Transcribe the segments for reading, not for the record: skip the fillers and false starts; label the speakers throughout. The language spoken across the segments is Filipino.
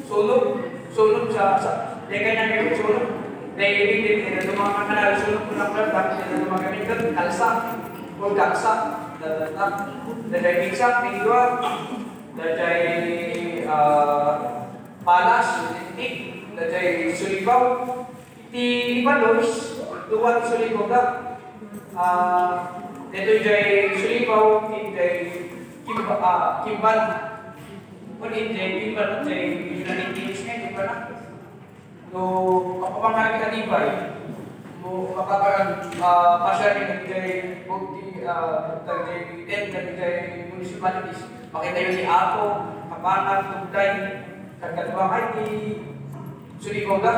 Speaker 1: sulog sa dahil kanya gamit sulog. Dahil ibig din na dumakan ka na sulog ko ng product na dumagamit ka, kalsa o kaksa. Dahil bigsak, bigwa, dahil palas, titik, dahil sulibaw, iti balos, duwat sulibaw ka. Dito dahil sulibaw, dahil kimbal. Kung hindi, kimbal, dahil nanitinis nga, di ba na? So, kapag kanibay, mo pasya rin dahil bukti dahil municipalities, makita yun ni Apo, Kapanag, Tugday, Kagkadwa, ay di sulibaw ka.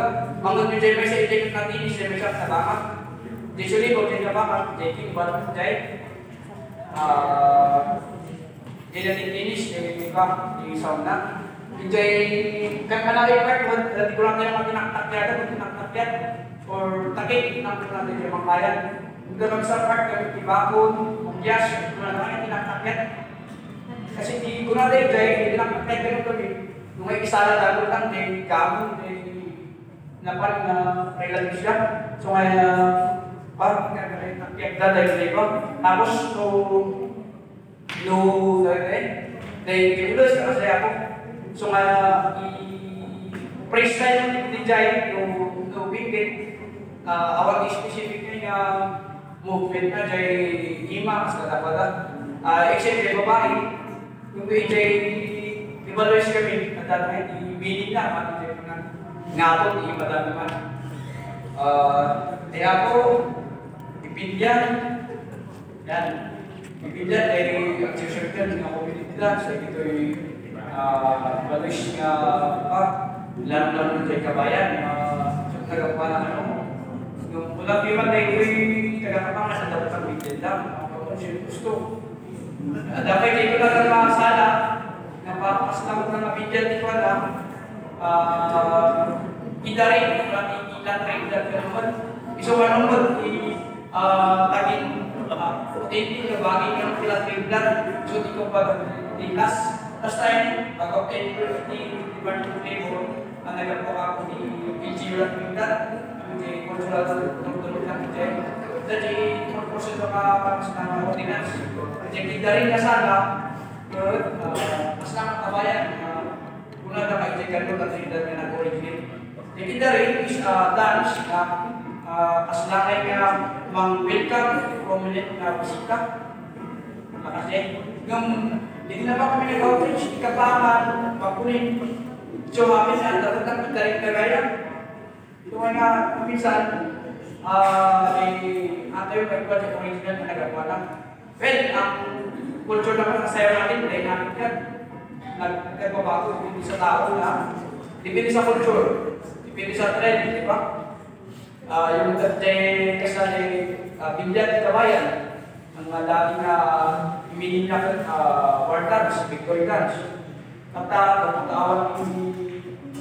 Speaker 1: Hanggang nyo dahil may sa itik natinis, dahil may sa salamat. Di sulibaw, dahil kapanag, dahil kimbal, dahil dahil natinis, dahil ka, di sauna. Dahil kan malaki part, dahil ko lang tayo magtinaktakyat, or takit ng natin yung mangkayan. Doon sa part kami tibakon, mugyas, wala naman yung tinaktakyat. Kasi di ko na dahil tinaktakyat ganun kami. Nung may isala lalo lang, dahil gamon, dahil napan na relative siya. So kaya, parang tinaktakyat na dahil sa iba. Tapos, dahil kinulos ka kasi ako. So kaya, i-praise na yung DJ, yung bingkit, awag specific niya movement na dyan ima mas katapada. Except yung babae, yung DJ i-evaluate kami at dahil i-bilin na pati dyan na ngapon, i-iba naman. Kaya ako, ipindyan, yan, ipindyan dahil ang sisirkan ng komunidad sa ito'y evaluate nga lalo-lalo dyan kabayan, nagapala ano. Yung ulang iman na ito'y tagapapang sa dapat ang bigyan lang. Kung siya gusto. Dapat ito na ng mga sala, napapakastamot na mabigyan dito na, kita rin, ilan rin, naman. Iso manungod, tagin, putin, nabagin yung ilan rin lang, so di ko pa tikas. Tapos tayo, pag-obtain ko, di ba nung labor, ang nagapok ako ni PG Ulat Pindat, di konsulat ng tulog ng PG. Jadi, purpose ito ka sa ordinance. Jadi, dari na sana, mas naman kabayan, una na maitigyan ko na tinidad na nag-originate. Jadi, dari is dance na kaslakay nga mang-welcome, prominent na bisita. Kasi, yung hindi na ba kami nag-outreach, ikapaman, papunin. So, minsan, dapat ang daring kagaya. Ito nga, minsan, ata yung kaiba sa original na nagagawa lang. Well, ang culture naman ng sayo natin, dynamic yan. Nagbabago, hindi sa tao na. Depende sa culture, depende sa trend, di ba? Yung kasi Biblia at Kabayan, ang dating iminin na war dance, victory dance. At awag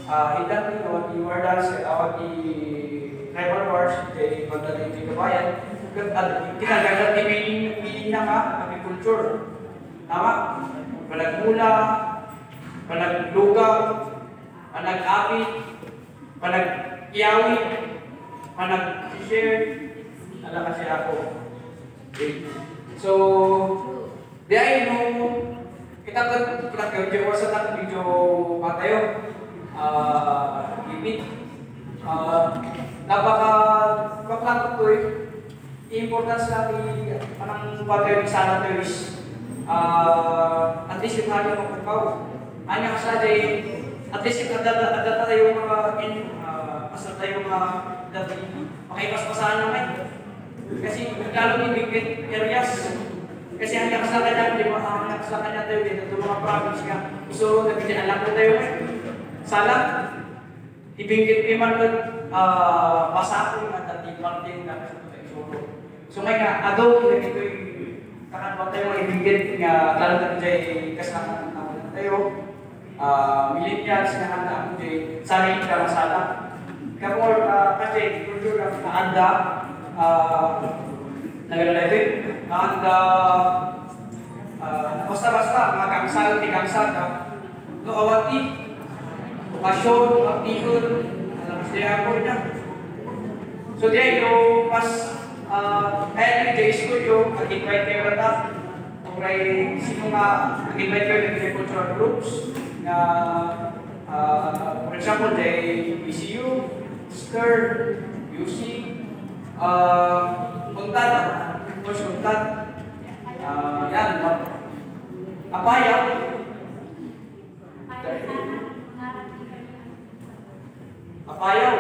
Speaker 1: ilan din, awag di war dance, awag di tribal wars, di pagdating di Kabayan. Kinagagat iminin na agriculture. Tama? Panagmula, panaglugaw, panag-apit, panag-iyawi, panag-share, ala kasi ako. Okay. So, dahil nung kita pinag-video sa natin video patayo, limit, napaka-paklakot ko importance natin anong patayo sa natin is at least yung hali ng pagkaw. Anya kasi at least yung adata tayo mga asal tayo mga dati makipaspasahan naman. Kasi lalo ni big areas. Kasi ang lakas na kanya, di ba? Ang lakas na kanya tayo dito, mga province ka. So, nagpinaalam ko tayo sala, ibingkit iman ko, pasakong at ating na kasi tayo solo. So, may nga, ado, ilagay ko yung kakanwa tayo mga ibingkit nga, lalo na dyan, kasama naman tayo, millennials na handa ako dyan, sarili ka masala. Kapag, kasi, kultur na naanda, naglalagay and basta-basta mga kamsal, tikamsal no awati okasyon, aktiyon, alam siya ako na. So diyan yung mas kaya yung studio, nag-invite kayo bata. Kung may sino nga, nag-invite kayo ng agricultural groups na for example, the BCU, STER, UC, Kuntat, Coach Kuntat, yan, Apayaw, Apayaw,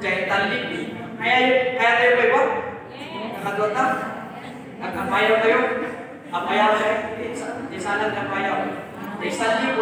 Speaker 1: Jaya Talip, kaya tayo ba iba? Nakadota? Nag-apayaw kayo? Apayaw kayo? Di sana nag-apayaw. Di sana